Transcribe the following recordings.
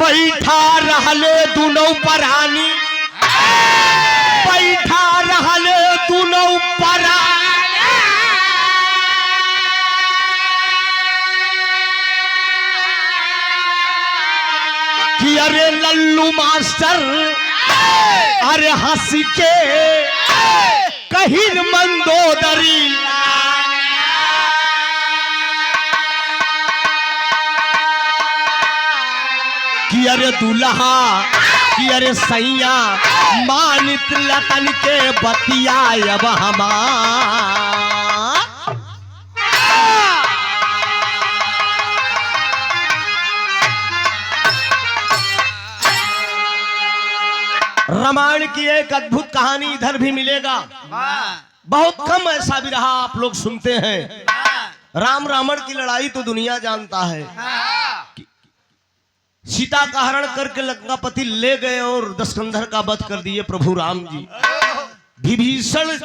बैठा रहले दुनों परानी, बैठा रहले दुनों परानी, कि अरे लल्लू मास्टर अरे हंस के कहीं मंदोदरी, कि अरे दुल्हा कि अरे सैया मानित लतन के बतिया अब हमार। रामायण की एक अद्भुत कहानी इधर भी मिलेगा, बहुत कम ऐसा भी रहा आप लोग सुनते हैं। राम रावण की लड़ाई तो दुनिया जानता है। सीता का हरण करके लंकापति ले गए और दशकंधर का वध कर दिए प्रभु राम जी। विभीषण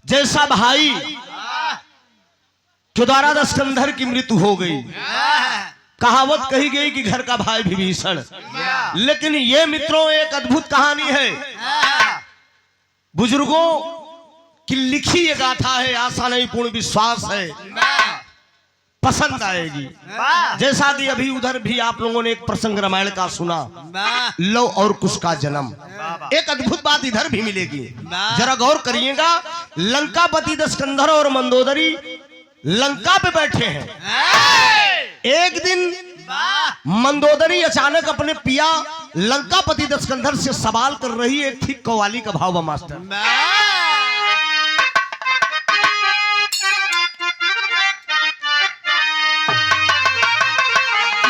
जैसा भाई के द्वारा दशकंधर की मृत्यु हो गई। कहावत कही गई कि घर का भाई विभीषण। लेकिन ये मित्रों एक अद्भुत कहानी है, बुजुर्गों की लिखी ये गाथा है। आशा नहीं पूर्ण विश्वास है पसंद आएगी। जैसा कि अभी उधर भी आप लोगों ने एक प्रसंग रामायण का सुना, लव और कुश का जन्म। एक अद्भुत बात इधर भी मिलेगी, जरा गौर करिएगा। लंकापति दशकंधर और मंदोदरी लंका पे बैठे हैं। एक दिन मंदोदरी अचानक अपने पिया लंकापति दशकंधर से सवाल कर रही है। ठीक कव्वाली का भाव मास्टर।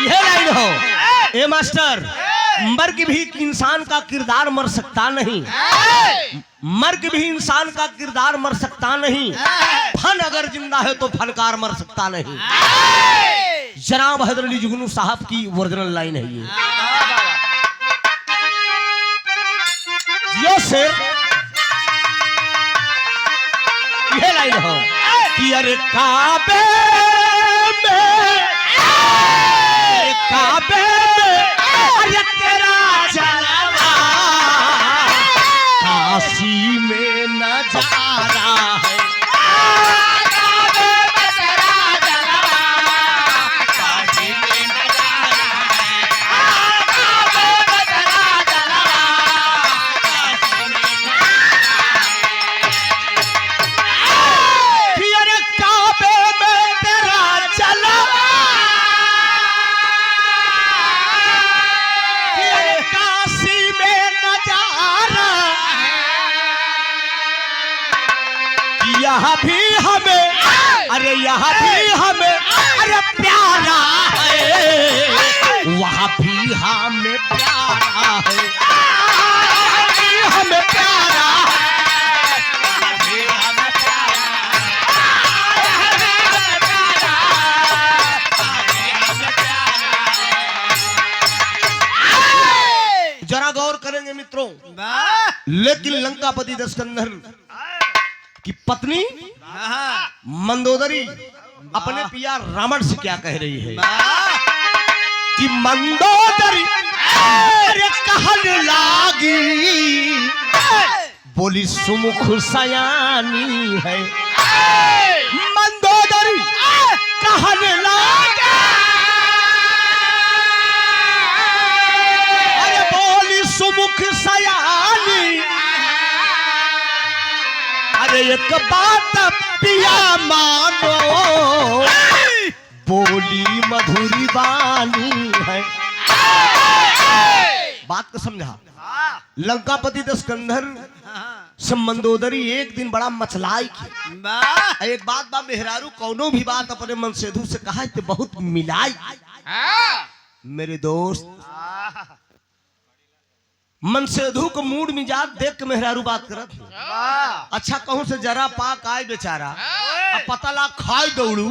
यह लाइन हो ए मास्टर, मर के भी इंसान का किरदार मर सकता नहीं, मर के भी इंसान का किरदार मर सकता नहीं। फन अगर जिंदा है तो फनकार मर सकता नहीं। जनाब हैदर अली जुगनू साहब की ओरिजिनल लाइन है ये। ये लाइन हो कि अरे काबे में, काबे में अरे तेरा जलवा काशी में नजारा है। यहाँ भी हमें, अरे यहाँ भी हमें अरे प्यारा है, वहाँ भी हमें प्यारा है, हमें प्यारा है, हमें प्यारा। जरा गौर करेंगे मित्रों। लेकिन लंकापति दशकंधर की पत्नी मंदोदरी अपने पिया रावण से क्या कह रही है कि मंदोदरी कहने लागी, बोली सुमुख सयानी है। मंदोदरी कहने लागी, अरे बोली सुमुख सयानी, अरे एक बात पिया मानो, बोली मधुरी वाणी है। बात को समझा। लंकापति दशकंधर से मंदोदरी एक दिन बड़ा मचलाई की। एक बात बा मेहरारू कौनो भी बात अपने मनसेधु से कहा तो बहुत मिलाई। मेरे दोस्त मनसेधु को मूड मिजाज देख के मेहरारू बात करत। अच्छा कहूं से जरा पाक आए बेचारा, अब पता ला खाए दौड़ू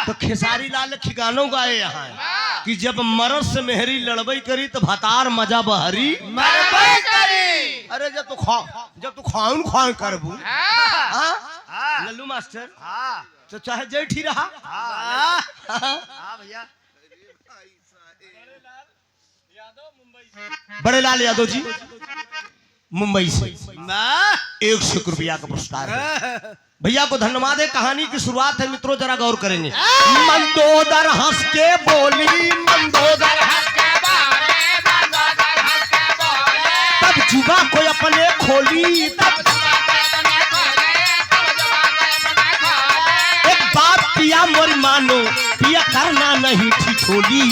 तो खेसारी लाल खिगानो गाए यहाँ कि जब मरद से मेहरी लड़बई करी तो भतार मजा बहरी मरबई करी। अरे जब तू खाऊं खाऊं करबू लल्लू मास्टर तो चाहे जेठी रहा। भैया बड़े लाल यादव जी मुंबई से 100 रुपया का पुरस्कार है। भैया को धन्यवाद है। कहानी की शुरुआत है मित्रों, जरा गौर करेंगे। मंदोदर हंस के बोली, मंदोदर हंस के बोले, मंदोदर हंस के बोले, तब जुबा को अपने खोली, तब जुबा को अपने खोले, तब जुबा को अपने खोले। एक बात पिया मोर मानो, पिया करना नहीं ठिठोली।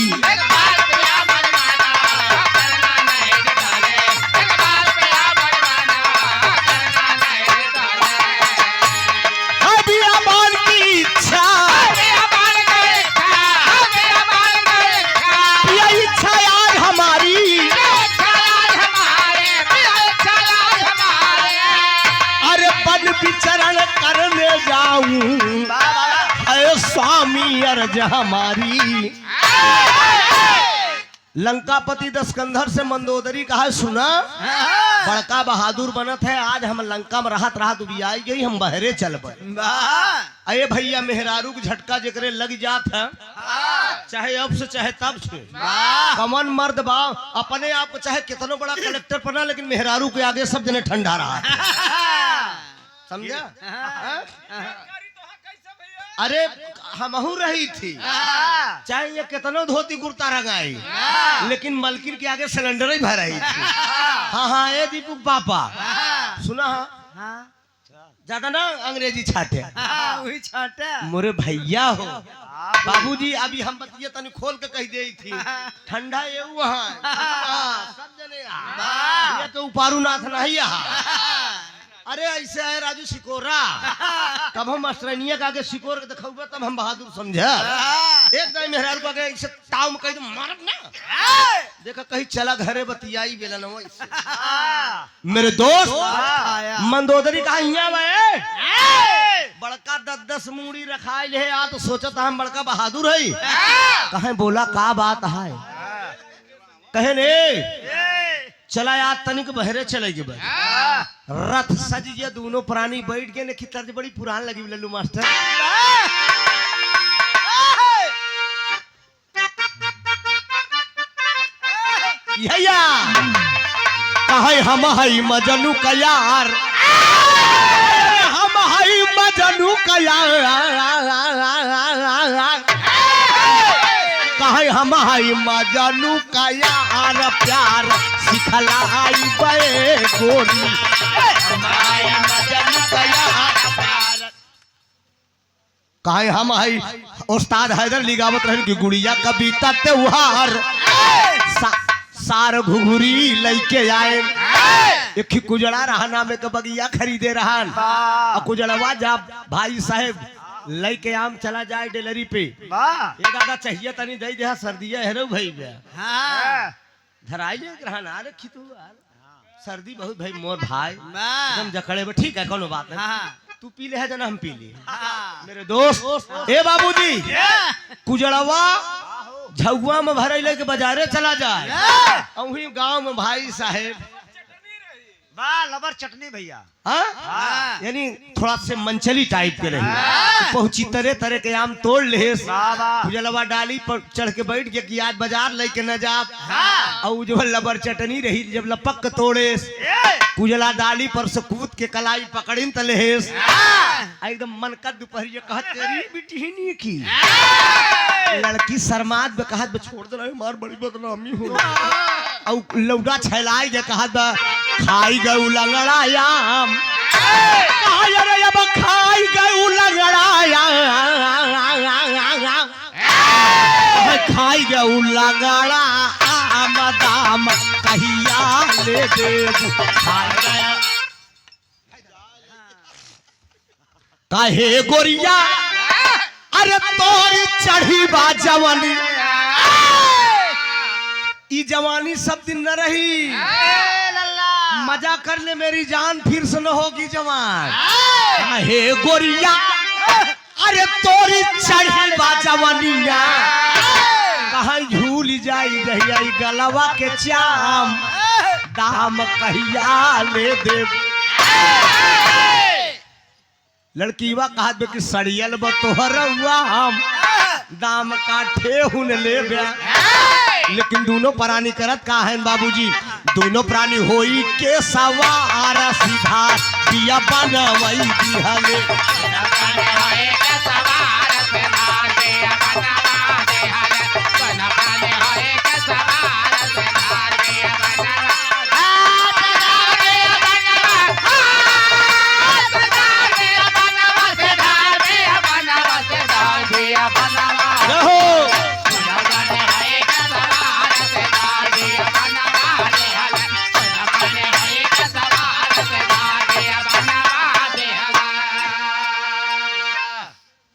विचरण करने जाऊं स्वामी अर्ज हमारी। लंकापति दस्कंधर से मंदोदरी कहा सुना बड़का बहादुर बनत है, आज हम लंका में रहत रहत उबियाई गई, हम बहरे चल पड़े। अये भैया मेहरारू के झटका जकरे लग जात है, चाहे अब से चाहे तब से, कमन मर्द बा अपने आप को चाहे कितना बड़ा कलेक्टर बना, लेकिन मेहरारू के आगे सब जने ठंडा रहा। समझा? अरे हमहू रही थी, चाहे ये कितना धोती कुर्ता रंगाई, लेकिन मलकिन के आगे सिलेंडर ही भर रही थी। हाँ हाँ ये दीपू पापा सुना, हाँ ज्यादा ना अंग्रेजी छाटे, वही छाटे मोरे भैया हो बाबूजी। अभी हम बतिये तनी खोल के कह दे थी, ठंडा ये वहाँ सब जने ये तो उपारू नाथ नहीं यहाँ। अरे ऐसे है राजू सिकोरा, तब हम मास्टरनिया का आगे सिकोर के दिखाऊंगा, तब हम बहादुर समझा। एक दिन मेहरारू को आगे ऐसे ताव में कह दो मारब ना, देखा कहीं चला घरे बतियाई बेला ना वैसे। मेरे दोस्त मंदोदरी कहा हिया बड़का 10-10 मूड़ी रखाई ले आ, तो सोचा था हम बड़का बहादुर है। कहे बोला का बात है, कहे ने चला यार तनिक बहरे चलेगी बस। रथ सज ये दोनों प्राणी बैठ गए ने, खितर बड़ी पुरान लगी लल्लू मास्टर। यया कहे हम हई मजनू का यार, हम हई मजनू का यार, कहे हम हई मजनू का यार, प्यार सिखलाई बे गोरी। कहे हम हई उस्ताद हैदर लिगावत रहन की गुड़िया कविता त्योहार, सार घुघुरी लेके आए, एक कुजड़ा रहा नामे के बगिया खरीदे रहन, कुजड़वा जा भाई साहेब लेके आम चला जाए डेलरी पे, ये दादा चाहिए तनी दे दे सर्दिया है भाई धराई ले रहना रखी तू सर्दी बहुत भाई मोर भाई एकदम जकड़े में। ठीक है कोनो बात नहीं, तू पी ले है जना हम पी लिए। मेरे दोस्त ए बाबूजी कुजड़वा झुआ में भरे लेके बाजारे चला जाए, वही गांव में भाई साहेब लबर चटनी भैया, यानी थोड़ा से मंचली टाइप के रही, पहुंची तरह तरह के आम तोड़ ले, कुजलवा डाली पर चढ़ के बैठ गया कि आज बाजार लेके न जा, और जो लबर चटनी रही जब लपक तोड़े, कुजला डाली पर से कूद के कलाई पकड़िन तले, एकदम मन का दोपहर कहा तेरी बिटिहनी की लड़की शर्मात में कहा छोड़ दे मार बड़ी बदनामी हो, और लौड़ा छैलाई जे कहा खाई गऊ लंगड़ायाम, अरे अब खाई गऊ लंगड़ायाम, खाई गऊ लंगड़ा आम दाम कहिया ले दे काहे गोरिया, अरे तोरी चढ़ी बा जवानी, ई जवानी सब दिन न रही, मजा कर ले मेरी जान फिर से न होगी जवान। हे गोरिया अरे तोरी चढ़ी बा जवानिया, कहाँ झूल जाई रहिया गलवा के चाम, दाम कहिया ले दे। लड़कीवा कहत बे कि सड़ियल ब तोहर हम दाम काठे हुन ले बे, लेकिन दोनों प्राणी करत का है बाबूजी, दोनों प्राणी होई के सवार सीधा दिया बनवई दिहले।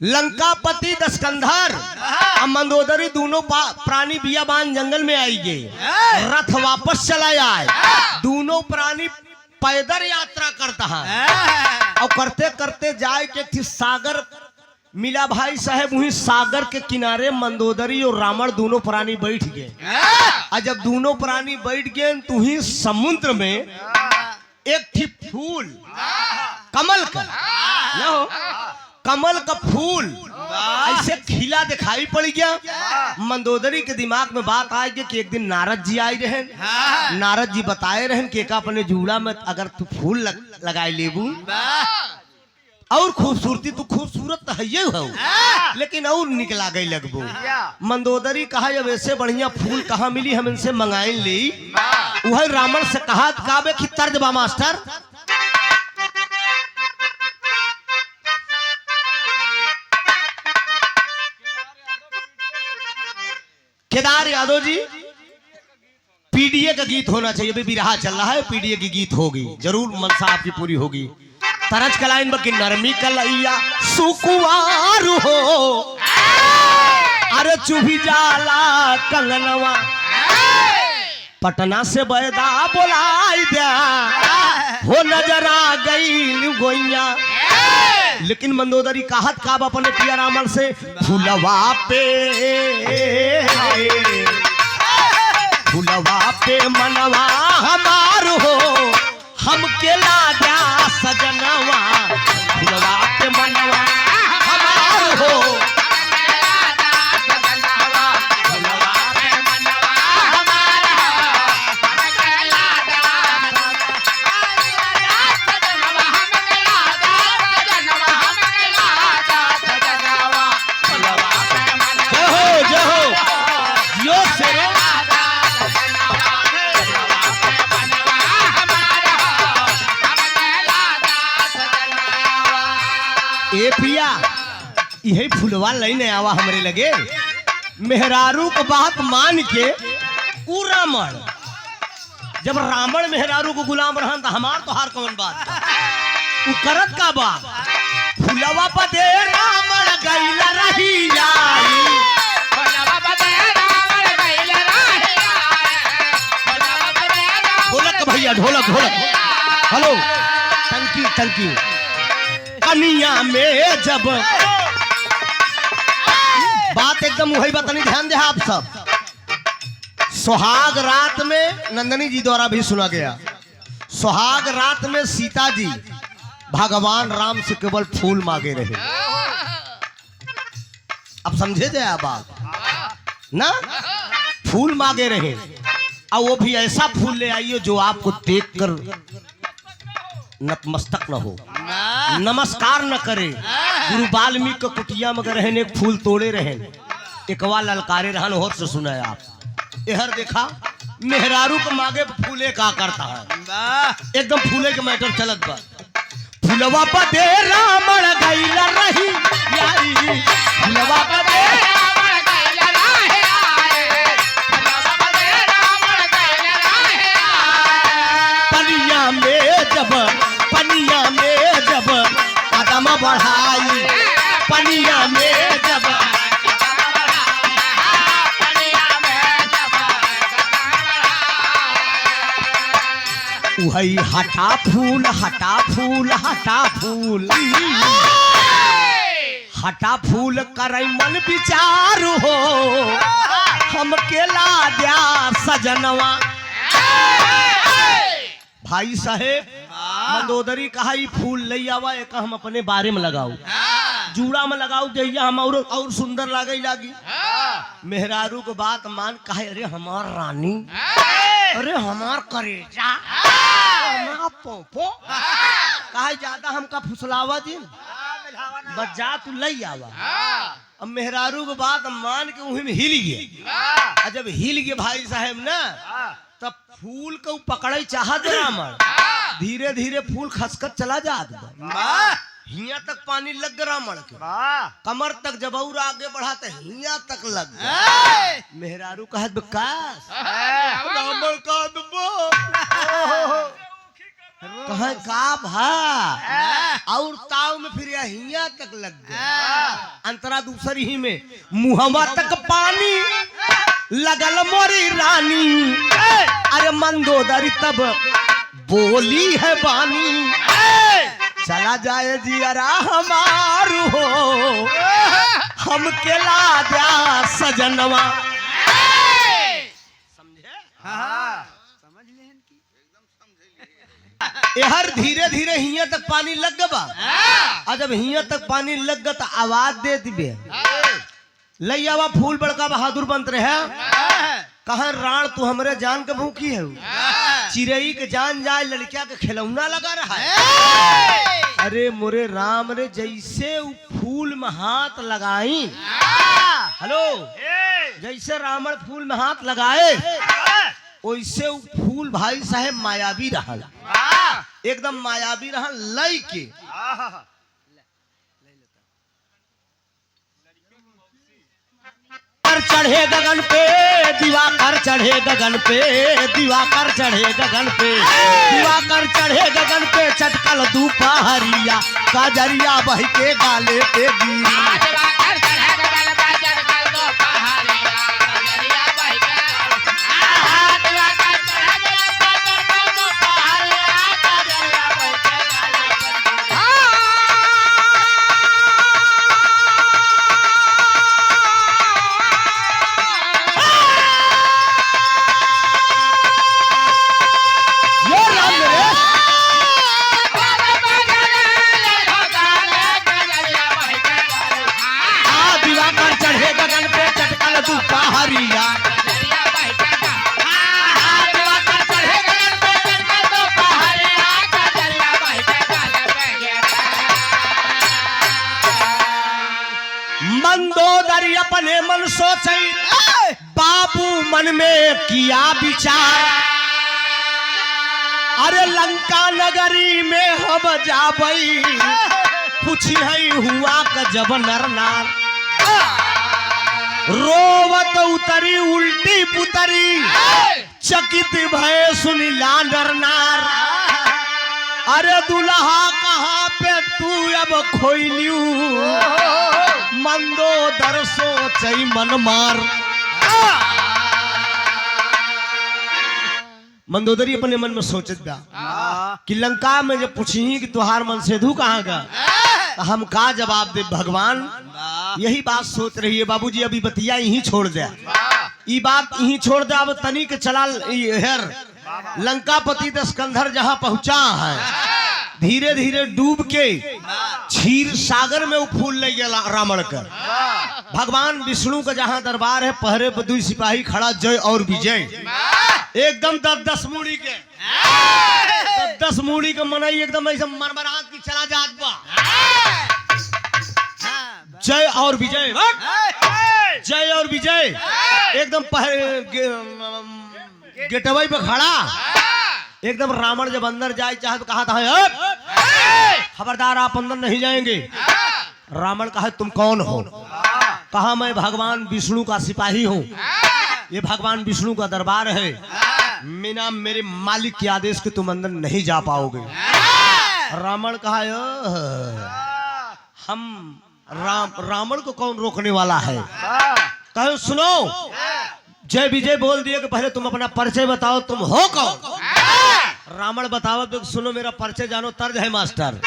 लंकापति दशकंधर और मंदोदरी दोनों प्राणी बियाबान जंगल में आई गए, रथ वापस चला आए। दोनों प्राणी पैदल यात्रा करता है और करते करते जाए के थी सागर मिला भाई साहब। वही सागर के किनारे मंदोदरी और रावण दोनों प्राणी बैठ गए। और जब दोनों प्राणी बैठ गए तो ही समुद्र में एक थी फूल कमल का, कमल का फूल ऐसे खिला दिखाई पड़ गया। मंदोदरी के दिमाग में बात आई कि एक दिन नारद जी आए रहे। नारद जी बताए रहे कि एक अपने जूड़ा में अगर तू फूल लगाए लेबू और खूबसूरती तू खूबसूरत तो है हो, लेकिन और निकला गई लगबू। मंदोदरी कहा जब ऐसे बढ़िया फूल कहाँ मिली, हम इनसे मंगाए ली। वह रावण से कहा काबे की तर्ज बा मास्टर। केदार यादव जी, पीडीए का गीत होना चाहिए। अभी बिरहा चल रहा है, पीडीए की गीत होगी जरूर, मनसा आपकी पूरी होगी। तरज कलाइन बकी नरमी कलैया सुकुवार हो, अरे चुभी जाला कंगनवा, पटना से बैदा बोलाई दिया हो नजर आ गई गोइया। लेकिन मंदोदरी कहत का अपने पिया रावण से फुलवा पे मनवा हमार हो, हम के लाजा सजनवा, फुलवा पे मनवा हमार हो। ए पिया यही फुलवा लेने आवा हमरे लगे। मेहरारू को बात मान के उ रावण, जब रावण मेहरारू को गुलाम रहन तो हमार तो हार कौन बात उ करत का बात। फुलवा पदे रावण गइल रही जाई, ढोलक भैया ढोलक ढोलक, हेलो टंकी टंकी। कनिया में जब बात एकदम वही बतानी, ध्यान दे आप सब। सुहाग रात में नंदनी जी द्वारा भी सुना गया, सुहाग रात में सीता जी भगवान राम से केवल फूल मांगे रहे। अब समझे जाए बात ना, फूल मांगे रहे और वो भी ऐसा फूल ले आइए जो आपको देखकर नतमस्तक न हो, नमस्कार न करे। गुरु वाल्मीकि को कुटिया में रहन एक फूल तोड़े रहन, एकवा ललकारे रहन। और से सुना है आप एहर देखा मेहरारू को मांगे फूले का करता है, एकदम फूले के मैटर चलत बा। फुलवा पदे रावण गइल रही यारी, फुलवा पदे रावण गइल रही आए, फुलवा पदे रावण गइल रही आए। पनिया में जब कदम बढ़ाई, पनिया में जब वही हटा फूल हटा फूल हटा फूल, हटा फूल करई मन विचार हो, हम के ला दिया सजनवा। भाई साहेब मंदोदरी कहा फूल ले आवा, एक हम अपने बारे में लगाओ। जूड़ा में लगाओ जइया हम और सुंदर लागी मेहरारू को बात मान कहे अरे हमार रानी अरे हमार करेजा हमारा पोपो कहे ज्यादा हमका फुसलावा दिन बजा तू लई आवा। अब मेहरारू को बात मान के वहीं में हिल गए। जब हिल गए भाई साहब ना तब फूल को पकड़े चाहत रामण धीरे धीरे फूल खसखस चला जात हिया तक पानी लग गया रामण के कमर तक जब और आगे बढ़ा तो हिया तक लग गया। मेहरारू कहत विकास रामण का कहे का भा और ताव में फिर हिया तक लग गया। अंतरा दूसरी ही में मुहवा तक पानी लगल मोरी रानी अरे मंदोदरी तब बोली है बानी चला जाए जियरा हमार हो हम के ला जा सजनवा। समझे? समझ ले हर धीरे धीरे हिया तक पानी लग गया। और जब हिया तक पानी लग गया तो आवाज दे दिबे लैयावा फूल बड़का बहादुर बनत रहे कहा राण तू हमरे जान के भूखी है चिड़ई के जान जाए लड़किया के खिलौना लगा रहा है। अरे मोरे राम रे जैसे फूल में हाथ लगाई हेलो जैसे रावण फूल में हाथ लगाए वैसे फूल भाई साहेब मायावी रहा एकदम मायावी रहा लई के चढ़े गगन पे दिवाकर चढ़े गगन पे दिवाकर चढ़े गगन पे दिवाकर चढ़े गगन पे चटकल दोपहरिया काजरिया बह के गाले पे मंदोदरी अपने मन सोचे बाबू मन में किया विचार अरे लंका नगरी में हम जाबई पूछी है हुआ का जब नर नार रोवत उतरी उल्टी पुतरी चकित भय सुनीला नर नार अरे दुल्हा कहाँ पे तू अब खोइलियू मंदोदर सोचई मन मार। मंदोदरी अपने मन में सोचत बा कि लंका में जब पूछी कि तुहार मन सेधु कहाँ का तो हम का जवाब दे भगवान यही बात सोच रही है बाबूजी अभी बतिया यहीं छोड़ दे ये बात यहीं छोड़ दे अब तनी के चला हेर लंकापति दशकंधर जहाँ पहुंचा है धीरे धीरे डूब के क्षीर सागर में वो फूल ले गया रावण का। भगवान विष्णु का जहाँ दरबार है पहरे पर 2 सिपाही खड़ा जय और विजय एकदम 10 मूड़ी के 10 मूड़ी का मनाई एकदम ऐसा मरमरात की चला जात बा जय और विजय जय और विजय एकदम गेटवे पे खड़ा एकदम रावण जब अंदर जाए चाहे तो कहा था खबरदार आप अंदर नहीं जाएंगे। रावण कहा तुम कौन हो कहा मैं भगवान विष्णु का सिपाही हूँ ये भगवान विष्णु का दरबार है मीना मेरे मालिक के आदेश के तुम अंदर नहीं जा पाओगे। रावण कहा हम रावण को कौन रोकने वाला है कहो सुनो जय विजय बोल दिए कि पहले तुम अपना परिचय बताओ तुम हो कौन। रावण बताओ तो सुनो मेरा परिचय जानो तर्ज है मास्टर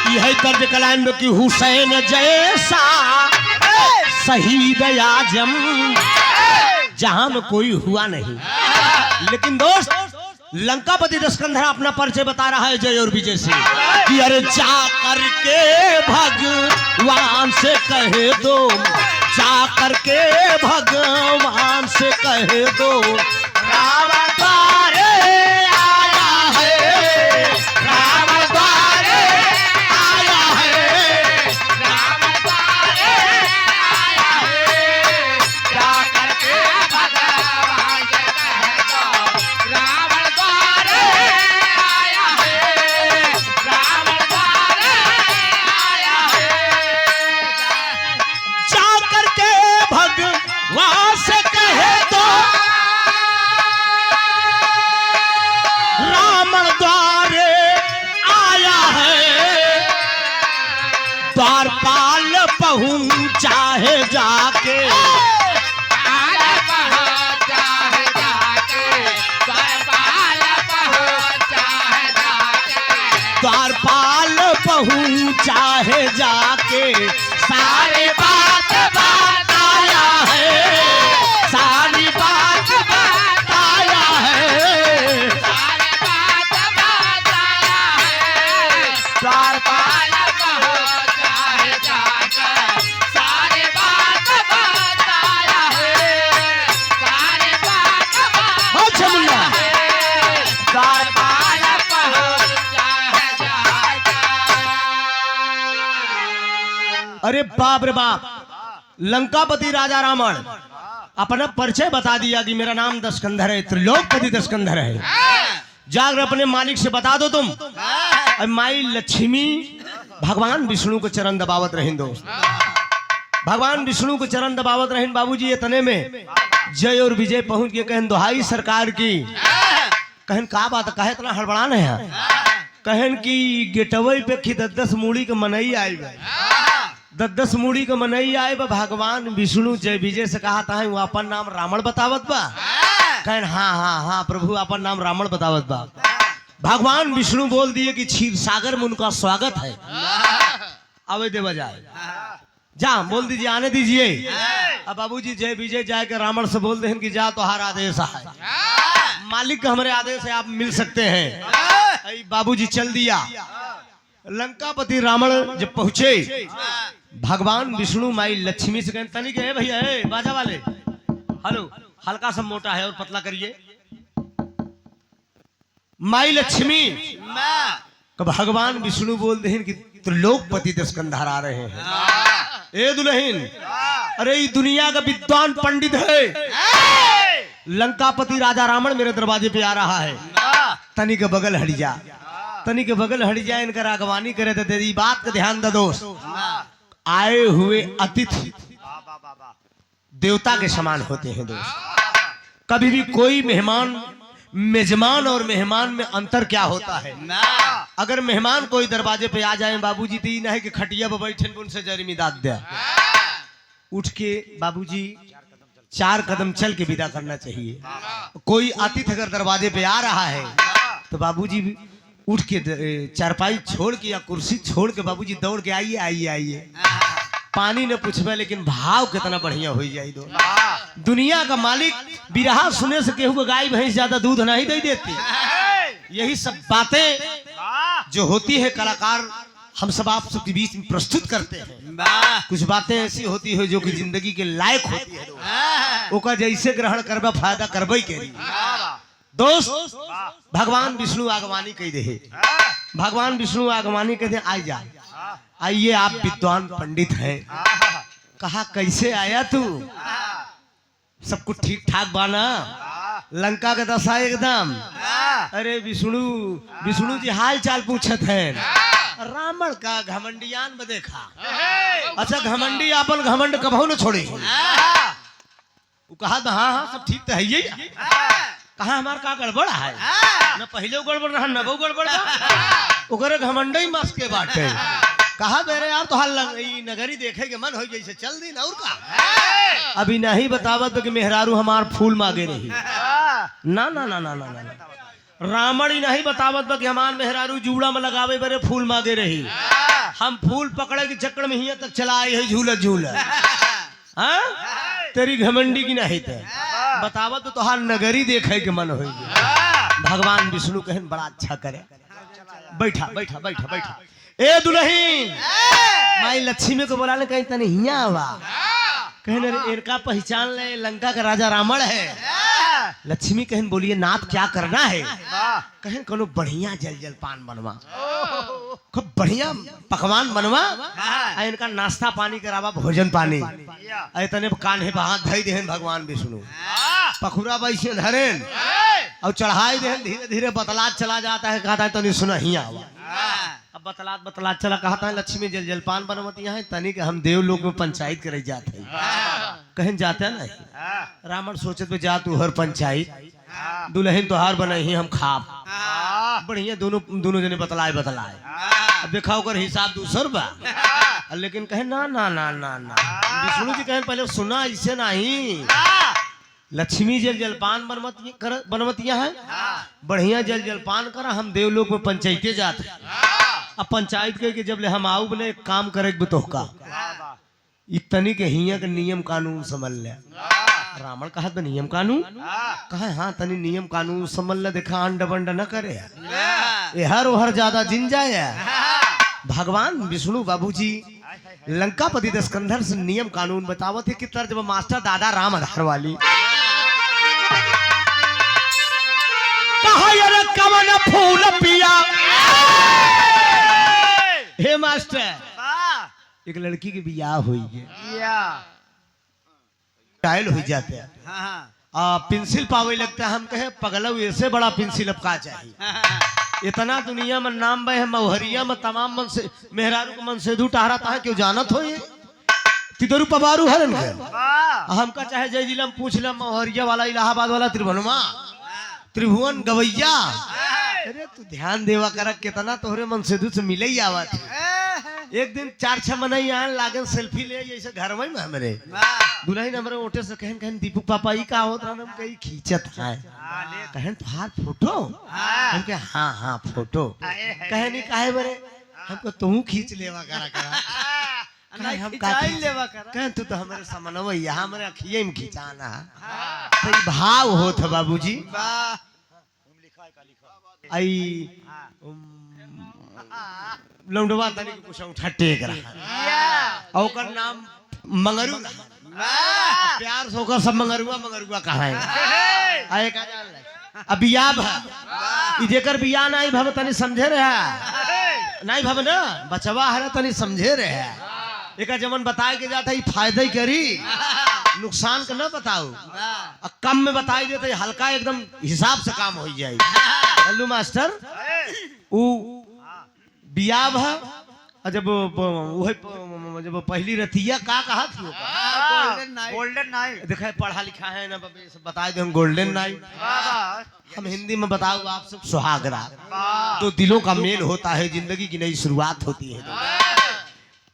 यह तर्ज कलाइन की हुसैन जैसा शहीद आजम जहां में कोई हुआ नहीं। लेकिन दोस्त लंकापति दशकंधरा अपना परिचय बता रहा है जय और विजय से कि अरे जा करके भगवान से कहे दो, जा करके भगवान से कहे दो रावण द्वारे आया है, रावण द्वारे आया है, रावण द्वारे आया है, जा करके भगवान से कहे दो रावण द्वारे आया है, रावण द्वारे आया है, जा करके भगवान से कहे दो रावण द्वारे आया है, द्वारपाल पहुंचा है जाके, द्वारपाल पहुंचा है जाके, सारी बात बताया है, सारी बात बताया है, सारी बात बताया है, द्वारपाल पहुंचा है जाके, सारी बात बताया है, सारी बात बताया है, द्वारपाल पहुंचा है जाके। अरे बाप रे बाप, लंकापति राजा रावण अपना परिचय बता दिया कि मेरा नाम दशकंधर है, त्रिलोकपति दशकंधर है। जाकर अपने मालिक से बता दो तुम। अब माई लक्ष्मी भगवान विष्णु को चरण दबावत रहें दोस्त, भगवान विष्णु को चरण दबावत रहें। बाबूजी इतने में जय और विजय पहुंच के कहन दुहाई सरकार की, कहन का बात कहे इतना हड़बड़ान है, कहन की गेटवे पे की 10 मूड़ी के मनई आई, 10 मूड़ी के मनई आए बा। भगवान विष्णु जय विजय से कहा था वो अपन नाम रावण बतावत बा, कहन हाँ हाँ हाँ प्रभु अपन नाम रावण बतावत बा। भगवान विष्णु बोल दिए कि क्षीर सागर में उनका स्वागत है, अवे दे बजाए जा बोल दीजिए आने दीजिए। अब बाबूजी जय विजय जाए के रावण से बोल दे कि जा तोहार आदेश है, मालिक का हमारे आदेश है, आप मिल सकते हैं। बाबूजी चल दिया। लंकापति रावण जब पहुंचे, भगवान विष्णु माई लक्ष्मी से कहते तनिक है भैया है बाजा वाले, हेलो हल्का सा मोटा है और पतला करिए। माई लक्ष्मी तो भगवान विष्णु बोलते हैं कि त्रिलोकपति दशकंधर आ रहे हैं। ए दुल्हन, अरे ये दुनिया का विद्वान पंडित है, लंकापति राजा रावण मेरे दरवाजे पे आ रहा है, तनिक बगल हट जा, तनिक बगल हट जा, इनका आगवानी करे तो तेरी बात का ध्यान दे दोस्त। आए हुए अतिथि देवता के समान होते हैं दोस्त। कभी भी कोई मेहमान, मेजमान और मेहमान में अंतर क्या होता है। अगर मेहमान कोई दरवाजे पे आ जाए बाबूजी तो ये है कि खटिया पर बैठे उनसे जरीमी दाद दे, उठ के बाबूजी 4 कदम चल के विदा करना चाहिए। कोई अतिथि अगर दरवाजे पे आ रहा है तो बाबूजी उठ के चारपाई छोड़ के या कुर्सी छोड़ के बाबूजी दौड़ के आइए आइए आइए। पानी न पूछबे लेकिन भाव कितना बढ़िया हो जाए दो। दुनिया का मालिक बिरहा सुने से केहू को गाय भैंस ज्यादा दूध नहीं दे देती। यही सब बातें जो होती है कलाकार हम सब आप सबके बीच में प्रस्तुत करते हैं। कुछ बातें ऐसी होती है जो कि जिंदगी के लायक होती है, ओका जैसे ग्रहण करबा फायदा करबे के दोस्त। भगवान विष्णु आगवानी कह दे, भगवान विष्णु आगवानी कह दे आ जा, आइए आप विद्वान पंडित हैं। कहा कैसे आया तू, सब कुछ ठीक ठाक बाना, लंका का दशा एकदम। अरे विष्णु, विष्णु जी हाल चाल पूछत हैं। रावण का घमंडियान में देखा, अच्छा घमंडी अपन घमंड कभू न छोड़े। वो कहा हाँ हाँ सब ठीक तो है ही। कहा हमार का गड़बड़ है, न पहले गड़बड़ रहा न वो गड़बड़, ओकरे घमंड ही मस के बाटे। कहा मेरे यार तो हाल नगरी देखे के मन हो जैसे चल दी और का अभी नहीं बतावत कि मेहरारू हमार फूल मांगे रही। ना ना ना ना ना ना रावण ही नहीं बतावत कि हमार मेहरारू जूड़ा में लगावे बरे फूल मांगे रही। हम फूल पकड़े के चक्कर में हिया तक चला आए है झूला झूला। हाँ तेरी घमंडी की नहीं थे बतावत तो हाल नगरी देखे के मन हो। भगवान विष्णु कहन बड़ा अच्छा करे, बैठा बैठा बैठा बैठा। ए दुल्ही माई लक्ष्मी को बोला कहीं तने हिया आवा, कहने इनका पहचान ले, लंका का राजा रावण है। लक्ष्मी कहन बोलिए नाथ क्या करना है? कहन कोनो बढ़िया जल जलपान बनवा, खूब बढ़िया पकवान बनवा, इनका नाश्ता पानी करावा, भोजन पानी। तने कान्हे हाथ धई देहन भगवान विष्णु, पखुरा बैसे धरेन और चढ़ाई देहन, धीरे धीरे बतलात चला जाता है। कहता है तनी सुना ही आवा। अब बतलात बतलात चला, कहता है लक्ष्मी जल जलपान बनवती है, तनी के हम देवलोक में पंचायत करे जाते हैं। कहन जाते नहीं, रावण सोचत में जा तू हर पंचायत, दुल्हन तोहार बनाई हम खाब बढ़िया, दोनों जने बतलाए बतलाए। अब देखा ओकर हिसाब दूसर बा, लेकिन कहे ना ना ना ना ना, विष्णु जी कहे पहले सुना ऐसे नहीं, लक्ष्मी जल जलपान बनवतिया है, बढ़िया जल जलपान करा, हम देवलोक में पंचायते जाते। अब पंचायत के जब ले हम आऊ बोले काम करे बतोहका, इतनी के हिया के नियम कानून समझ ले। रावण कहा तो नियम कानून कहा, हाँ तनी नियम कानून समझ ले, देखा अंड बंड न करे, हर ओहर ज्यादा जिन जाए। भगवान विष्णु बाबूजी लंकापति दशकंधर से नियम कानून बतावत है कि तरह जब मास्टर दादा राम आधार वाली कहा कमन फूल पिया। हे मास्टर एक लड़की के बियाह हुई है, टाइल हो जाते हैं, पेंसिल पावे लगता है, हम कहे पगलव ऐसे बड़ा पेंसिल अब का चाहिए। इतना दुनिया में नाम बे है, मौहरिया में तमाम मन से मेहरारू को मन से टहरा था, क्यों जानत हो ये तिदरू पबारू हरन के हमका चाहे जय जिला में पूछ लम, मौहरिया वाला, इलाहाबाद वाला, त्रिभुवन गवैया। अरे तू ध्यान देवा कर, कितना तोहरे मन से मिले ही आवत। एक दिन 4-6 मनई आन लागन सेल्फी ले, जैसे घर में हमरे दुल्हन हमरे ओटे से कहन कहन दीपू पापा ई का होत रहन, हम कहीं खींचत है, कहन तो हाथ फोटो, हम के हाँ हाँ फोटो, कहनी काहे बरे, हमको तू खींच लेवा करा करा, हम का लेवा करा, कहन तू तो हमरे समनवा यहाँ हमरे अखिए में खिंचाना, तो भाव होत बाबूजी। आई लौंडवा तनी के कुछ उठा टेक रहा, और नाम मंगरू, प्यार से होकर सब मंगरुआ मंगरुआ कहा है। आए का जान ले अब बियाह भा, जेकर बियाह नहीं भव तनी समझे रहा, नहीं भव ना बचवा है तनी समझे रहे। एक जमन बताए के जाता है फायदा करी, नुकसान का न बताओ, कम में बताई देते हल्का एकदम हिसाब से काम हो जाए। हेलो मास्टर बियाह भा, जब जब पहली रतिया का कहा थी, गोल्डन नाइट देखा पढ़ा लिखा है ना, बता दे हम गोल्डन नाइट, हम हिंदी में बताओ आप सब सुहागरा, तो दिलों का मेल होता है, जिंदगी की नई शुरुआत होती है।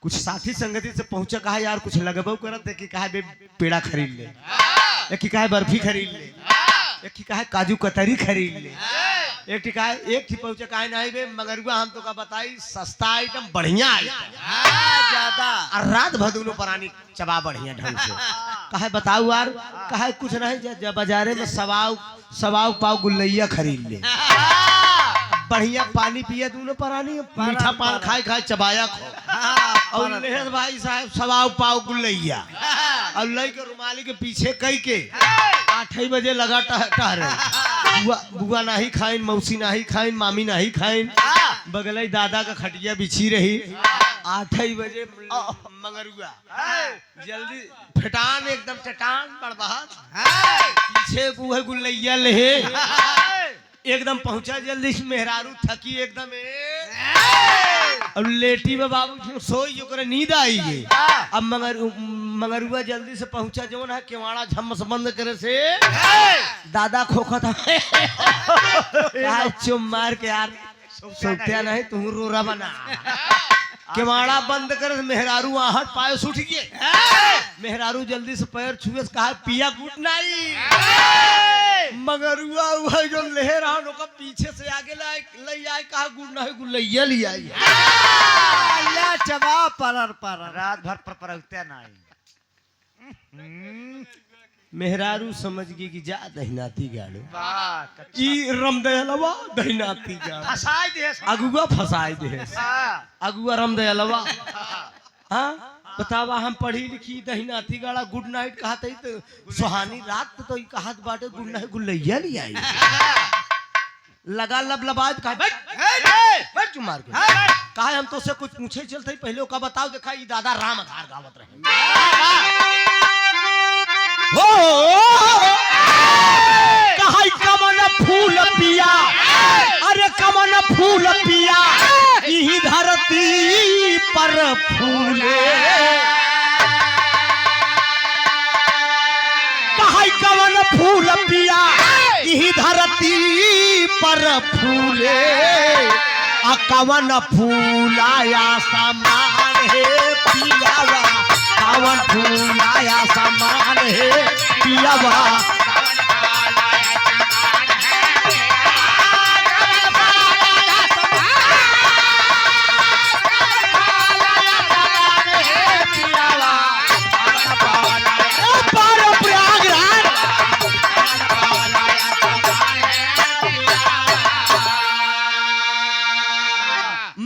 कुछ साथी संगति से पहुंचा, कहा यार कुछ लगभग करत है कि कहा बे पेड़ा खरीद ले, एक कहा बर्फी खरीद ले, एक कहा काजू कतरी खरीद ले, एक ठीक पहुंचे कहा नहीं बे मगरुआ हम तो का बताई सस्ता आइटम बढ़िया आइटम ज्यादा, और रात भर दोनों प्राणी चबा बढ़िया ढंग से। कहा बताऊ यार, कहा कुछ नहीं, जब बाजारे में सवाव पाव गुल्लैया खरीद ले, बढ़िया पानी पिए दोनों प्राणी, मीठा पान खाए खाए चबाया खो, और लेहर भाई साहब सवाव पाव गुल्लैया, और लई के रुमाली के पीछे कई के 8 बजे लगा टहरे, बुआ नहीं खाइन, मौसी नहीं खाइन, मामी नहीं खाइन, बगल दादा का खटिया बिछी रही, 8 बजे मगरुआ जल्दी फटान एकदम चटान बड़बहार, पीछे बुआ गुल्लैया ले एकदम पहुंचा जल्दी, मेहरारू थकी एकदम और लेटी में बाबू सोई जो करे नींद आई है। अब मगरुआ जल्दी से पहुंचा, जो ना केवाड़ा झम्मस बंद करे से दादा खोखा था चुम मार के यार सोचते नहीं तू रोरा बना, केवाड़ा बंद कर, मेहरारू आहट पाए उठ गए, मेहरारू जल्दी से पैर छुए कहा पिया गुड नाइट, मगरुआ हुआ जो लहर का पीछे से आगे ले आए, कहा गुड नाइट गुल्लैया ले आई, चबा पर रात भर पर नहीं मेहरारू समझ गई कि जा दहिनाती गाड़ो वाह ई रमदयालवा दहिनाती गाड़ो फसाई दे अगुआ फसाई दे अगुआ रमदयालवा हाँ बतावा हम पढ़ी लिखी दहिनाती गाड़ा गुड नाइट कहत है तो सुहानी रात तो ई कहत बाटे गुड नाइट गुलैया नहीं आई लगा लबलबाज कहा बैठ चुप मार के कहा हम तो से कुछ पूछे चलते पहले का बताओ देखा ई दादा राम आधार गावत रहे हो कहा कमन फूल पिया अरे कमन फूल पिया यही धरती पर फूले कहा कमन फूल पिया यही धरती पर फूले कवन फूलाया समान है पियावा कवन फूलाया समान है पियावा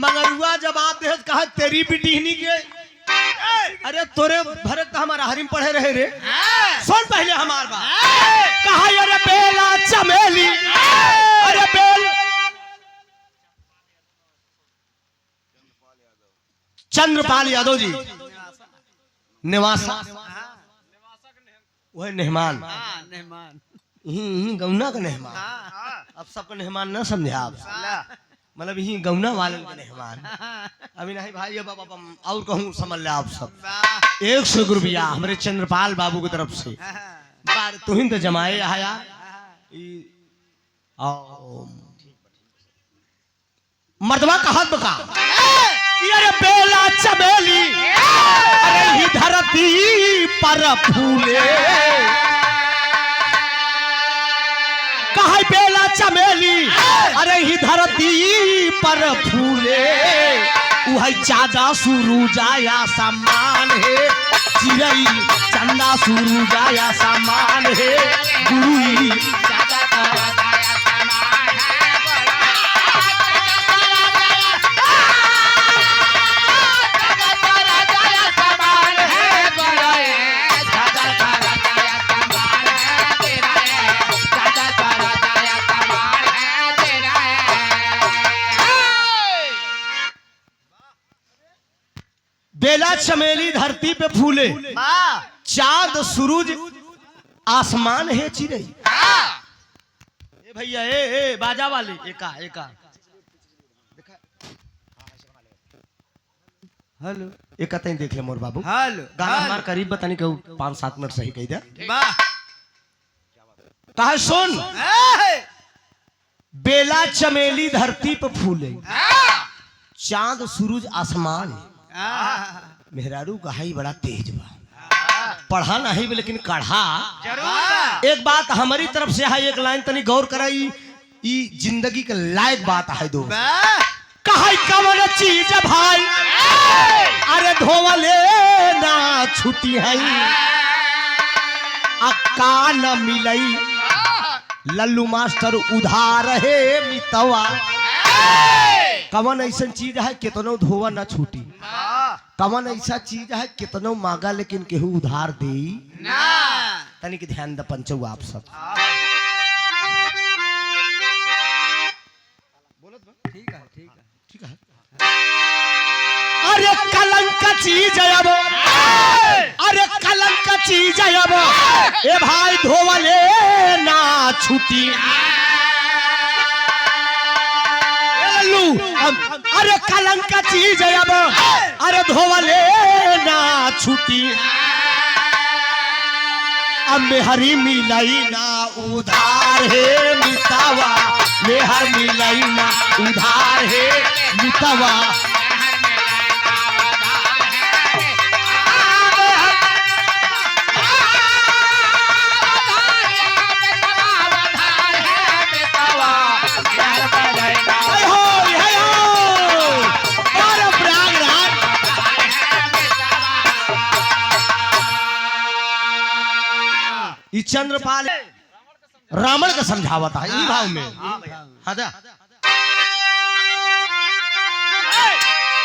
मंगरुआ जवाब दे कहा तेरी बिटिहनी के अरे तोरे भरत तो हमारा हरिम पढ़े रहे रे सुन पहले हमार बात कहा अरे बेला चमेली अरे बेल चंद्रपाल यादव जी निवासा वह नेहमान गौना का नेहमान अब सबका नेहमान न समझे आप मतलब यही गौना वाले के मेहमान अभी नहीं भाई अब और कहूँ समझ ले आप सब 100 रुपया हमारे चंद्रपाल बाबू की तरफ से बार तुहिन तो जमाए आया मर्दवा का हद बका अरे बेला चमेली अरे ही धरती पर फूले कहा बेला चमेली अरे ही धरती पर फूले वह चादा शुरू जाया सामान है चिड़ई चंदा शुरू जाया सामान है गुरुई बेला चमेली धरती पे फूले चांद सूरज आसमान है चिड़ई ए भैया ए बाजा वाले एका हेलो एक तई देख ले मोर बाबू हेलो गाना हमार करीब बतानी कहू 5-7 मिनट सही कही दे कहा सुन बेला चमेली धरती पे फूले चांद सूरज आसमान मेहरारू कहाई बड़ा तेज बा पढ़ा नहीं लेकिन कढ़ा जरूर एक बात हमारी तरफ से है एक लाइन तनी गौर कराई ई जिंदगी के लायक बात है दो कहाई कवन चीज भाई अरे धोवले ना छुट्टी है अक्का न मिलई लल्लू मास्टर उधार है मितवा कवन ऐसा चीज है कितनो धोवा न छूटी कवन ऐसा चीज है कितनो मांगा लेकिन केहू उधार दे तनिक ध्यान द पंचौ आप सब ठीक है अरे कलंक चीज अब अरे कलंक चीज अब ए भाई धोवले ना छूटी अरे कलंक चीज अब अरे धोवले ना छुटी अब मेहरी मिलई ना उधार है मितावा मेहर मिलई ना उधार है मितावा चंद्रपाल रावण का समझावता है ई भाव में। हाँ जा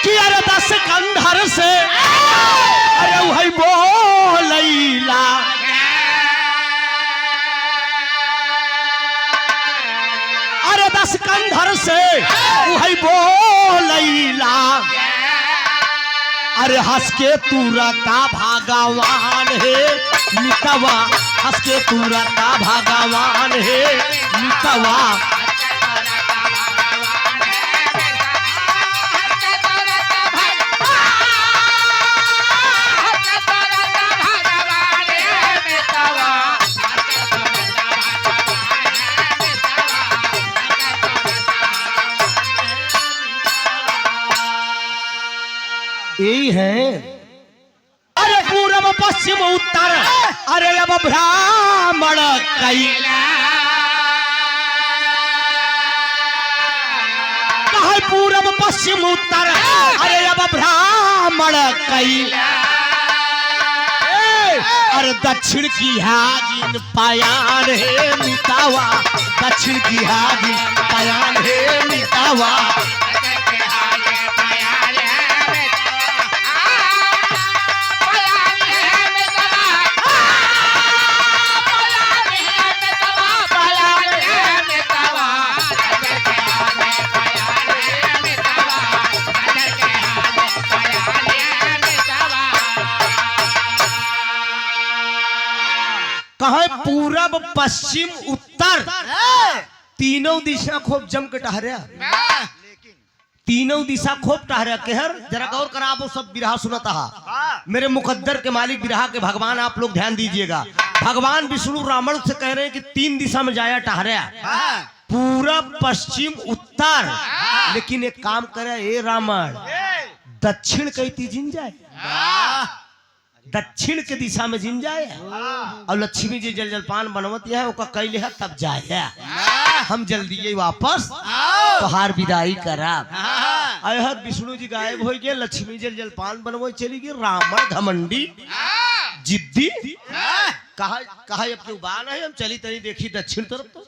कि अरे 10 कंधर से अरे वही बोलैला अरे 10 कंधर से वही बोलैला अरे हंस के तुरता भगवान है मितवा हंस के तुरता भगवान है मितवा यही है। अरे पूरब पश्चिम उत्तर अरे अब ब्राह्मण कैला कहे पूरब पश्चिम उत्तर अरे अब ब्राह्मण कैला अरे दक्षिण की हाजिन पयान है मितावा दक्षिण की हाजिन पयान है मितावा कहे पूरब पश्चिम उत्तर तीनों दिशा खूब जम के टहरिया तीनों दिशा खूब टहरिया केहर जरा गौर करा आप सब बिरहा सुनता मेरे मुकद्दर के मालिक बिरहा के भगवान आप लोग ध्यान दीजिएगा। भगवान विष्णु रावण से कह रहे हैं कि 3 दिशा में जाया टहरिया पूरब पश्चिम उत्तर लेकिन एक काम करे ए रावण दक्षिण कई तीजिन जाए दक्षिण के दिशा में जिन जाए और लक्ष्मी जी जल जलपान बनवती है ओका कैले है तब जाए हम जल्दी वापस तोहार विदाई करा अहद विष्णु जी गायब हो गए लक्ष्मी जल जलपान बनवो चली गई रावण घमंडी जिद्दी कहा अब तो बान है हम चली तरी देखी दक्षिण तरफ तो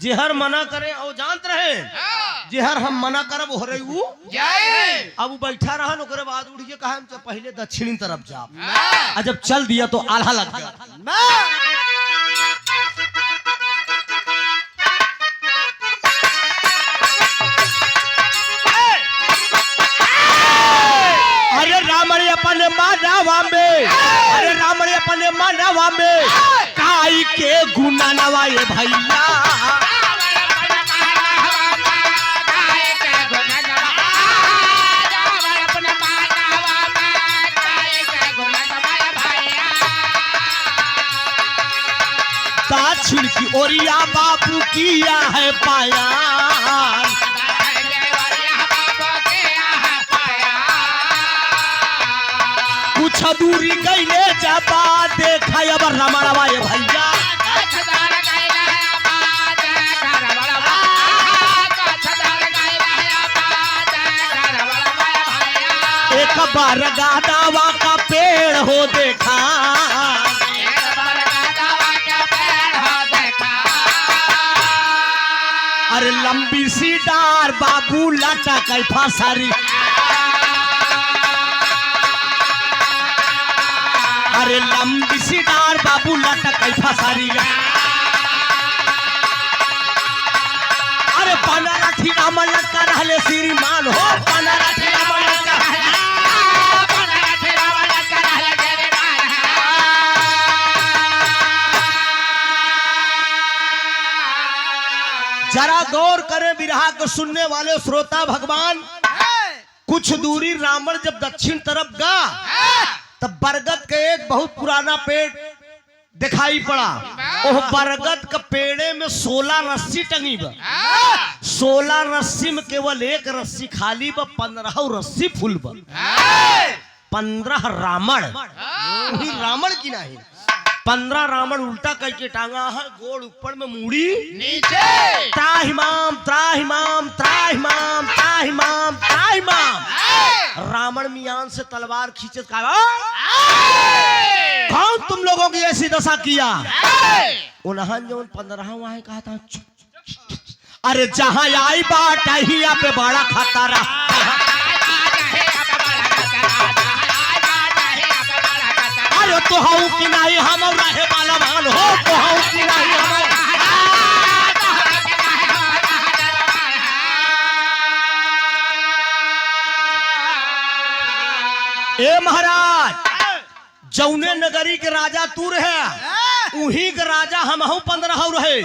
जेहर मना करे और जानत रहे जेहर हम मना करब हो रही वो अब वो बैठा रहा ओकरे बाद उठ के कहा हम पहले दक्षिणी तरफ जाओ जब चल दिया तो आल्हा लग गया। अरे रामण अपने मानवा में अरे रामण अपने मानवा में काई के गुना नवाए भैया दक्षिण की ओरिया बापू किया है पाया कुछ दूरी गईले जाबा देखा अब रमणवा ये भैया एक बार गादावा का पेड़ हो देखा अरे लंबी सी डार बाबू लाटा कैफा सारी अरे लंबी सी डार बाबू लाटा कैफा सारी अरे पनाराठी रामन लटका रहले श्रीमान हो पनाराठी रामन लटका जरा गौर करें विरहा को सुनने वाले श्रोता भगवान कुछ दूरी रावण जब दक्षिण तरफ गा तब बरगद का एक बहुत पुराना पेड़ दिखाई पड़ा। ओह बरगद का पेड़े में 16 रस्सी टंगी बा 16 रस्सी में केवल एक रस्सी खाली बा 15 रस्सी फुल बा 15 रावण रावण की नहीं 15 रावण उल्टा करके टांगा है गोड़ ऊपर में मुड़ी नीचे त्राहिमाम त्राहिमाम त्राहिमाम त्राहिमाम त्राहिमाम रावण मियान से तलवार खींचे कौन तुम लोगों की ऐसी दशा किया? उन्होंने जो 15 वहां कहा था, अरे जहां आई बात ही पे बड़ा खतरा। अरे तो हाउ की नहीं हम रहे वाला मान हो, तो हाउ की नहीं हम। ए महाराज, जौने नगरी के राजा तू रहे, उही के राजा हम 15 रहे।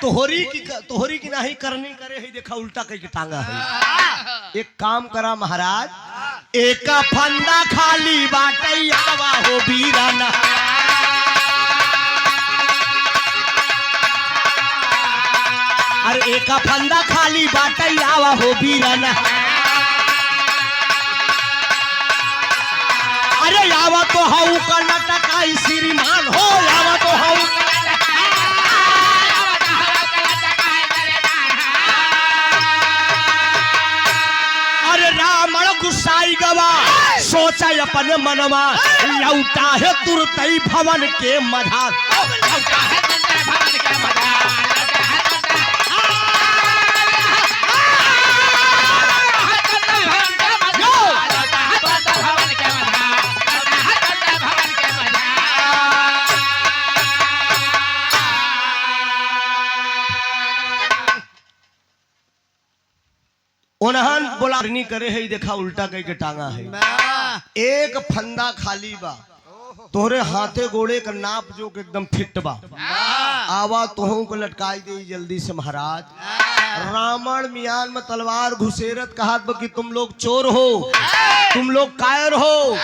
तोहरी की नहीं करनी करे है, देखा उल्टा कहीं टांगा है। एक काम करा महाराज, एक फंदा खाली बाटे आवा हो बीराना। अरे एक फंदा खाली बाटे आवा हो बीराना। अरे आवा तो हाउ का नटकाई श्रीमान हो, आवा तो हाउ। अरे रावण गुस्साई गवा, सोचा अपने मनवा, लौटा है तुरतई भवन के मधार। उन्हन बोलारनी करे है, देखा उल्टा कह के टांगा है। एक फंदा खाली बा, तोहरे हाथे गोड़े का नाप जो के एकदम फिट बा। आवा तोहू को लटकाई दे जल्दी से महाराज। रावण मियान में तलवार घुसेरत कहा कि तुम लोग चोर हो, तुम लोग कायर हो,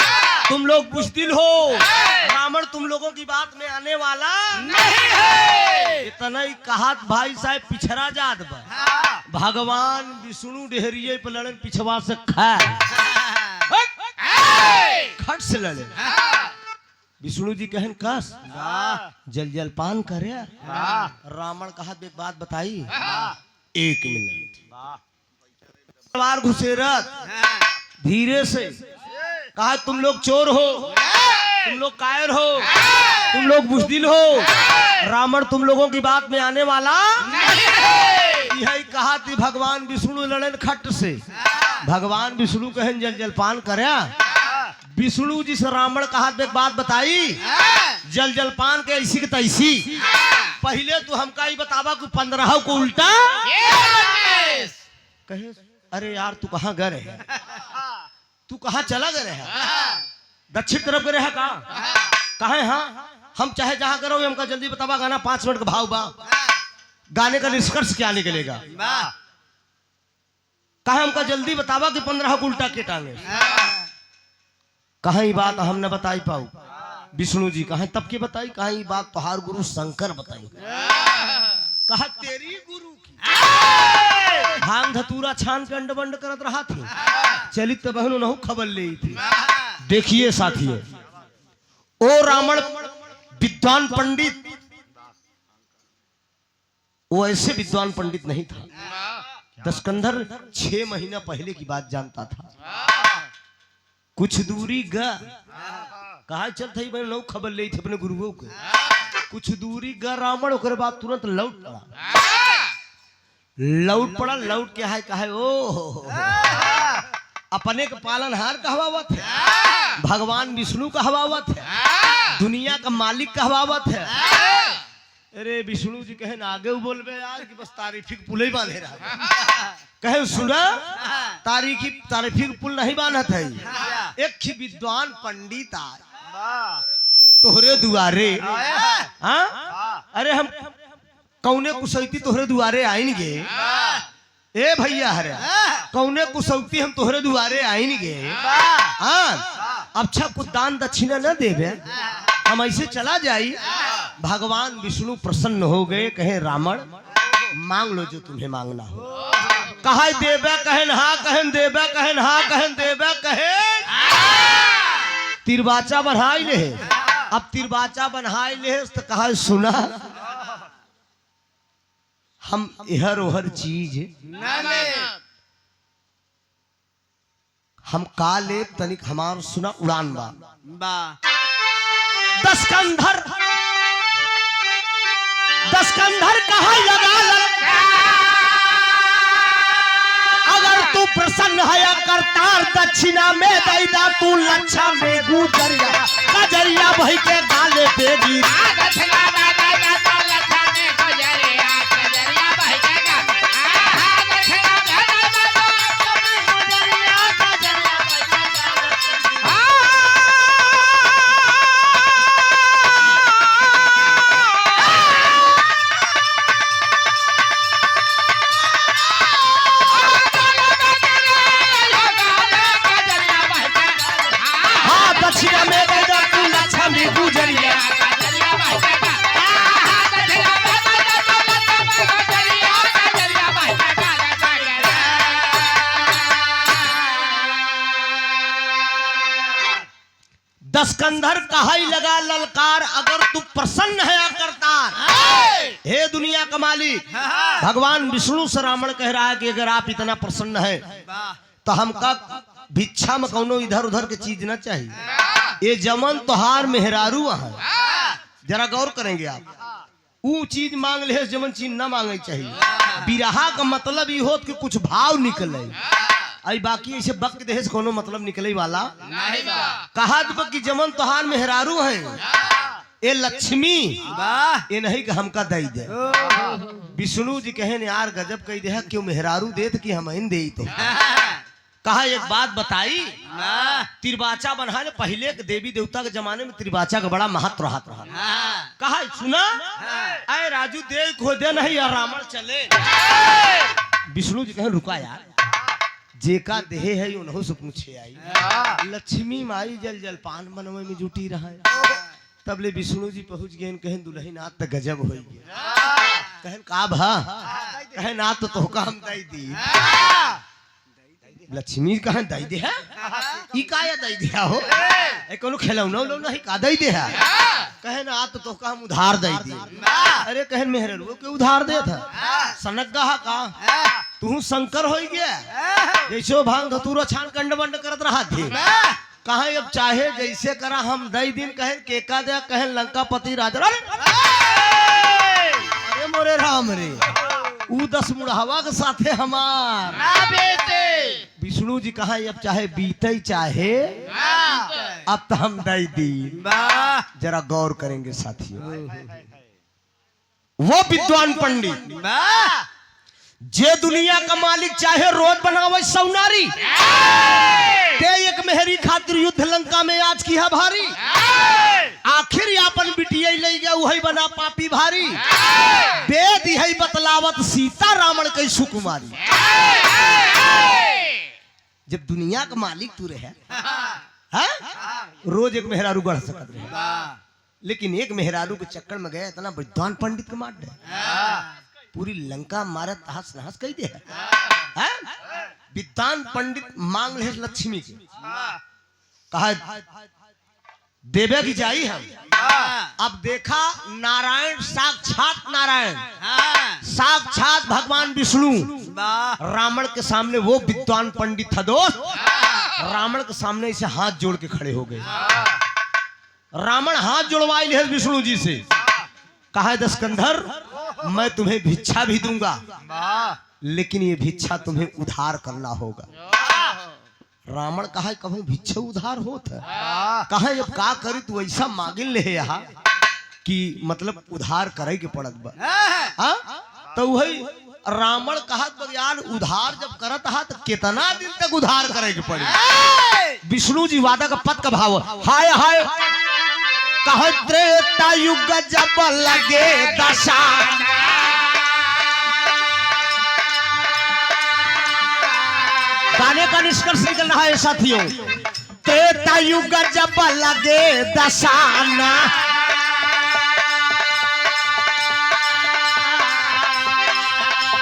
तुम लोग बुज़दिल हो। रावण तुम लोगों की बात में आने वाला नहीं है। इतना ही कहा भाई साहब पिछड़ा जात बा। भगवान विष्णु डेहरिये पे लड़न पिछवा से खट से लड़े। विष्णु जी कहन कस जल जल पान करे। रावण कहा एक बात बताई, 1 मिनट। तलवार घुसेरत धीरे से कहा तुम लोग चोर हो, तुम लोग कायर हो, तुम लोग बुज़दिल हो। रावण तुम लोगों की बात में आने वाला नहीं है। यही कहा थी भगवान विष्णु लड़न खट से। भगवान विष्णु कहन जल जल पान करे। विष्णु जी से रावण कहा एक बात बताई, जल जल पान के ऐसी की तैसी। पहले तू हमका ही बतावा कि 15 को उल्टा कहे। अरे यार तू कहाँ गए रहे, तू कहाँ चला गए है? दक्षिण तरफ गए है कहाँ है? हाँ हम चाहे जहाँ करो हमका जल्दी बतावा। गाना 5 मिनट का भाव बा, गाने का निष्कर्ष क्या निकलेगा? कहा हमका जल्दी बतावा कि 15 को उल्टा के टांगे। कहा बात हम न बताई पाऊ। विष्णु जी कहा तब के बताई, कहा बात तोहार गुरु शंकर बताई। कहा तेरी गुरु की भांग धतूरा छान के अंड बंड करत रहा थी, चलित तो बहनों न खबर ली थी। देखिए साथियों, ओ रावण विद्वान पंडित, वो ऐसे विद्वान पंडित नहीं था। दशकंधर 6 महीना पहले की बात जानता था। कुछ दूरी गा कहा चल थी बहन खबर ले थी अपने गुरुओं को। कुछ दूरी गा रावण, ओकर बाद तुरंत लौट पड़ा। लौट के हाय कहा ओ अपने के पालनहार कहवावत है, भगवान विष्णु कहवावत है, दुनिया का मालिक कहवावत है। अरे विष्णु जी कहे आगे बोलबे यार कि बस तारीफी पुल बांधे रहा। कहे सुना तारीफी पुल नहीं बांधत है। एक विद्वान पंडित आए तोहरे दुआरे। हाँ अरे हम कौने कुसैती तोहरे दुआरे आएंगे। ए भैया हरे कौने कुसौती हम तोहरे दुआरे आएंगे। हाँ अच्छा कुछ दान दक्षिणा न देवे, हम ऐसे चला जाई। भगवान विष्णु प्रसन्न हो गए, कहे रावण मांग लो जो तुम्हें मांगना हो। कहा देवे कहन हाँ, कहन देवे कहन हाँ, कहन देवे कहन। तिरबाचा बढ़ाई ले, अब तिरबाचा बढ़ाई ले तो कहा सुना हम इहर ओहर चीज हम का ले तनिक हमार सुना उड़ान बा। दस्कंधर कहा लगा अगर तू प्रसन्न है करतार दक्षिणा में दैदा तू लच्छा में गुजरिया कजरिया भाई के गाले पे गिर दक्षिणा में दैदा तू लच्छा में गुजरिया दस्कंधर कहाई लगा ललकार अगर तू प्रसन्न है करतार हे दुनिया का मालिक भगवान विष्णु से रावण कह रहा है कि अगर आप इतना प्रसन्न है तो हमका भिक्षा में कौनो इधर उधर की चीज ना चाहिए ये जमन तोहार मेहरारू है जरा गौर करेंगे आप वो चीज मांग ले जमन चीज ना मांगे चाहिए बिरहा का मतलब ये हो कि कुछ भाव निकले आई बाकी ऐसे वक्त देश कोनो मतलब निकले वाला नहीं बा कहा कि जमन तोहार मेहरारू है ये लक्ष्मी ये नहीं कि हमका दई दे विष्णु जी कहे यार गजब कही दे क्यों मेहरारू दे कि हम इन दे तो कहा एक बात बताई तिरबाचा बना ने पहले के देवी देवता के जमाने में तिरबाचा का बड़ा महत्व रहा कहा सुना अरे राजू दे खोदे नहीं यार रावण चले विष्णु जी कहे रुका यार जेका देहे है उन्हों से पूछे आई लक्ष्मी माई जल जल पान बनवे में जुटी रहा तब ले विष्णु जी पहुंच गए कहें दुल्हन नाथ तो गजब हो गया कहें का भा कहे नाथ तो का हम दई दी लक्ष्मी कहा दई दे है ई काया दई दिया हो ए कोनो खिलौना उलौना ही का दई दे है कहे ना तो का हम उधार दई दी अरे कहे मेहररू के उधार दे था सनग्गा का तू शंकर हो गया जैसे भांग धतूरा छान कंड बंड करत रहा थे कहा अब चाहे जैसे करा हम दई दिन कहे केका दे कहे लंकापति राजा अरे मोरे राम रे ऊ 10 मुढ़ावा के साथे हमार विष्णु जी कहा अब चाहे बीते चाहे अब तो हम दई दी जरा गौर करेंगे साथियों वो विद्वान पंडित जे दुनिया का मालिक चाहे रोज बनावे सौनारी ते एक मेहरी खातिर युद्ध लंका में आज की है भारी आखिर अपन बिटिया ले गया वही बना पापी भारी वेद यही बतलावत सीता रावण के सुकुमारी जब दुनिया का मालिक तू रहे रोज एक मेहरारू बढ़ सकत रहे लेकिन एक मेहरारू के चक्कर में गया इतना विद्वान पंडित के मार दे पूरी लंका मारे तहस नहस कही दे विद्वान पंडित मांग ले लक्ष्मी के कहा देवे की जाई हम अब देखा नारायण साक्षात भगवान विष्णु रावण के सामने वो विद्वान पंडित था दोस्त रावण के सामने इसे हाथ जोड़ के खड़े हो गए रावण हाथ जोड़वाई ले विष्णु जी से कहा दस्कंधर मैं तुम्हें भिक्षा भी दूंगा लेकिन ये भिक्षा तुम्हें उधार करना होगा रावण कहा कहूं भिक्षा उधार होता कहा अब का करी तू ऐसा मांगिल ले यहाँ कि मतलब उधार करे के पड़त बा तो वही रावण कहा यार उधार जब करत हा तो कितना दिन तक उधार करे के पड़े विष्णु जी वादा का पद का भाव हाय हाय कहा त्रेता युग जब लगे दशा गाने का निष्कर्ष निकल रहा है साथियों त्रेता युग जब लगे दशाना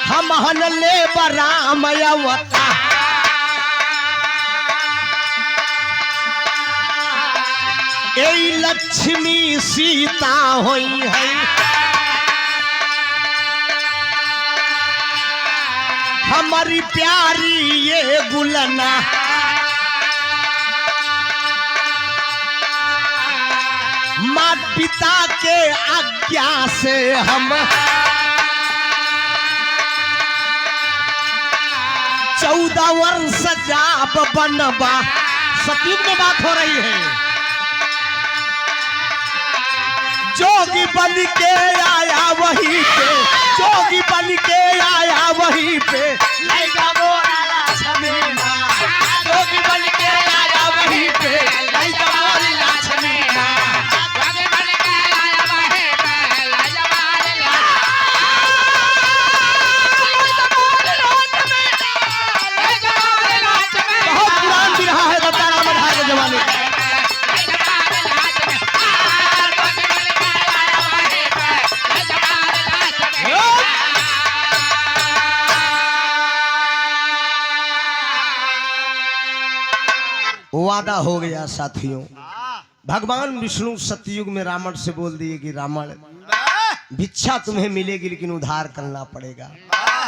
हम हन ले बराम अवता ए लक्ष्मी सीता होई है हमारी प्यारी ये गुलना माँ पिता के आज्ञा से हम 14 वर्ष जाप बनवा। सतयुग में बात हो रही है। जोगी बन के आया वहीं पे, जोगी बन के आया वहीं पे, लैला मोरा लक्ष्मीना। जोगी बन के आया वहीं पे, लैला मोरी लक्ष्मीना। जोगी बन के आया वहीं पे, लैला मोरी लक्ष्मीना। बहुत पुरान भी रहा है दत्ताराम मधार के जमाने का। वादा हो गया साथियों। भगवान विष्णु सतयुग में रावण से बोल दिए कि रावण, भिक्षा तुम्हें मिलेगी लेकिन उद्धार करना पड़ेगा।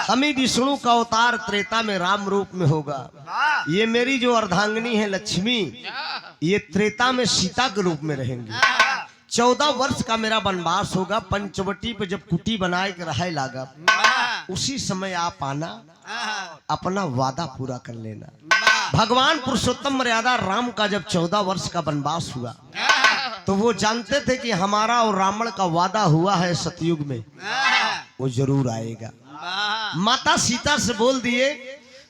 हमें विष्णु का अवतार त्रेता में राम रूप में होगा। ये मेरी जो अर्धांगिनी है लक्ष्मी, ये त्रेता में सीता के रूप में रहेंगी। 14 वर्ष का मेरा वनवास होगा। पंचवटी पे जब कुटी बनाए के रहे लागा, उसी समय आप आना, अपना वादा पूरा कर लेना। भगवान पुरुषोत्तम मर्यादा राम का जब 14 वर्ष का वनवास हुआ, तो वो जानते थे कि हमारा और रावण का वादा हुआ है सतयुग में, वो जरूर आएगा। माता सीता से बोल दिए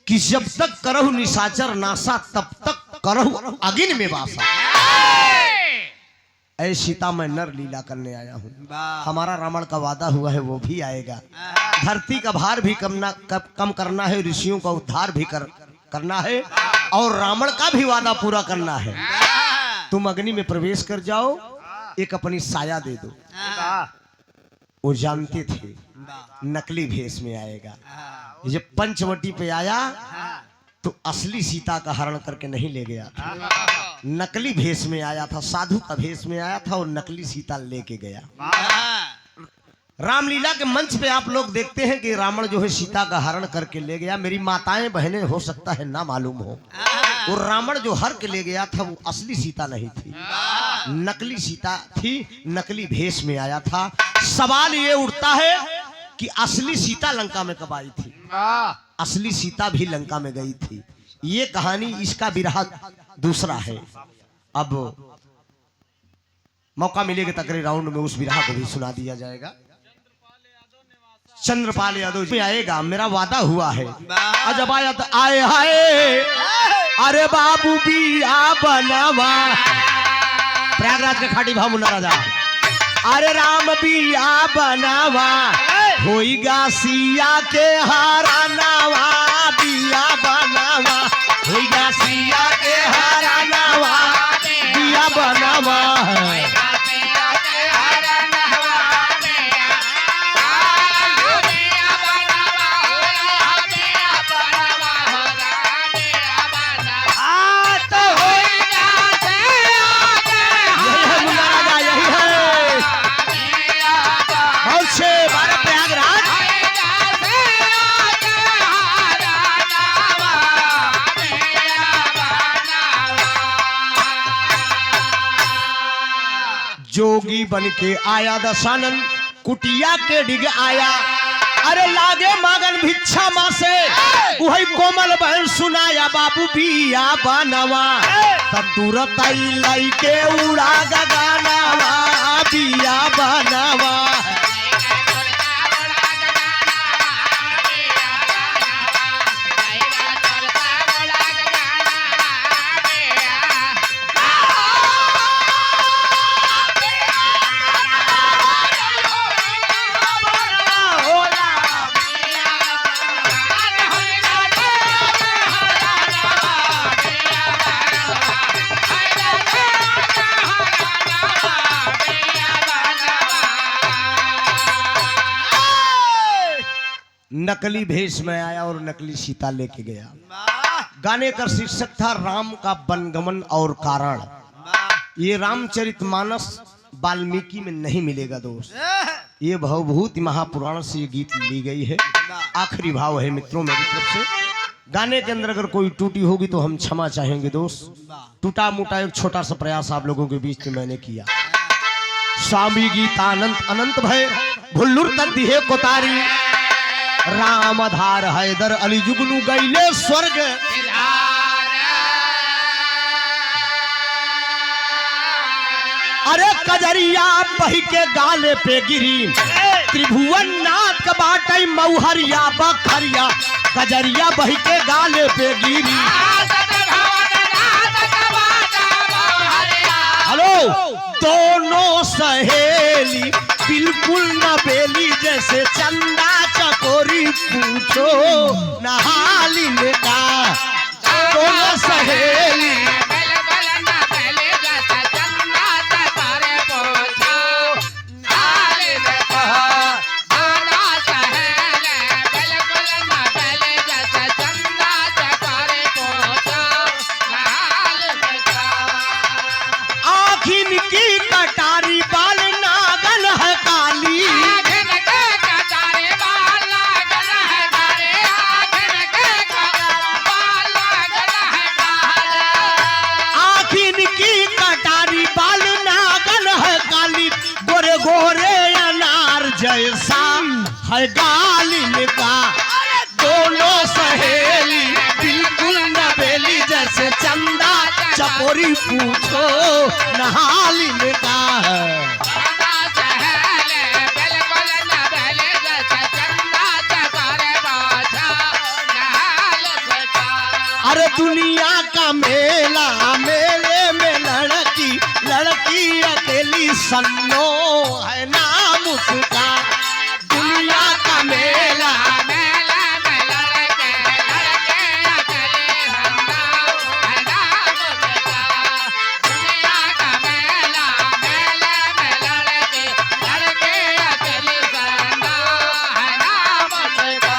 कि जब तक करहु निशाचर नासा, तब तक करहु अगिन में वासा। ऐ सीता, मैं नर लीला करने आया हूँ। हमारा रावण का वादा हुआ है, वो भी आएगा। धरती का भार भी कम करना है, ऋषियों का उद्धार भी करना है, और रावण का भी वादा पूरा करना है। तुम अग्नि में प्रवेश कर जाओ, एक अपनी साया दे दो। वो जानते थे नकली भेष में आएगा। जब पंचवटी पे आया तो असली सीता का हरण करके नहीं ले गया था, नकली भेष में आया था, साधु का भेष में आया था और नकली सीता लेके गया। रामलीला के मंच पे आप लोग देखते हैं कि रावण जो है सीता का हरण करके ले गया। मेरी माताएं बहनें हो सकता है ना मालूम हो, वो रावण जो हर के ले गया था वो असली सीता नहीं थी, नकली सीता थी, नकली भेष में आया था। सवाल ये उठता है कि असली सीता लंका में कब आई थी? असली सीता भी लंका में गई थी। ये कहानी, इसका विरह दूसरा है। अब मौका मिलेगा तकरीर राउंड में उस विरह को भी सुना दिया जाएगा। चंद्रपाल यादव में आएगा, मेरा वादा हुआ है। अजब आयत आए हाय, अरे बाबू बिया बनवा। प्रयागराज के खाटी भाव मुन्ना राजा, अरे राम बिया बनावा, होइगा सिया के हारा नावा। बिया बनावा, होइगा सिया के हारा नावा, बिया बनावा है। जोगी बन के आया दशानन, कुटिया के डिग आया। अरे लागे मागन भिक्षा माँ से, वही कोमल बहन सुनाया, बाबू बिया बनवा। तुरंत लाई के उड़ा गगनवा, बिया बनवा। नकली भेष में आया और नकली सीता लेके गया। गाने का शीर्षक था राम का वनगमन और कारण। ये रामचरितमानस वाल्मीकि में नहीं मिलेगा दोस्त, ये भवभूति महापुराण से ये गीत ली गई है। आखिरी भाव है मित्रों मेरी तरफ से। गाने के अंदर अगर कोई टूटी होगी तो हम क्षमा चाहेंगे दोस्त। टूटा मोटा एक छोटा सा प्रयास आप लोगों के बीच में मैंने किया। स्वामी गीतानंद अनंत भय भुल्लुर तद्दिहे कोतारी राम आधार हैदर अली जुगनू गईले स्वर्ग अरे कजरिया बही के गाले पे गिरी त्रिभुवन नाथ का बाटई मऊहरिया बखरिया कजरिया बही के गाले पे गिरी। हेलो दोनों सहेली बिल्कुल न बेली जैसे चंदा चकोरी पूछो नहाली का दोनों सहेली जैसा है गालिन का दोनों सहेली बिल्कुल नवेली जैसे चंदा चकोरी पूछो नहालिन का अरे दुनिया का मेला मेले में लड़की लड़की अकेली सन्नो है नाम उसका दुनिया का मेला मेला में लड़के लड़के अकेले सन्नो है नाम उसका दुनिया का मेला मेले में लड़के लड़के अकेले सन्नो है नाम उसका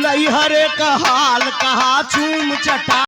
नैहरे का हाल कहा चूम चटा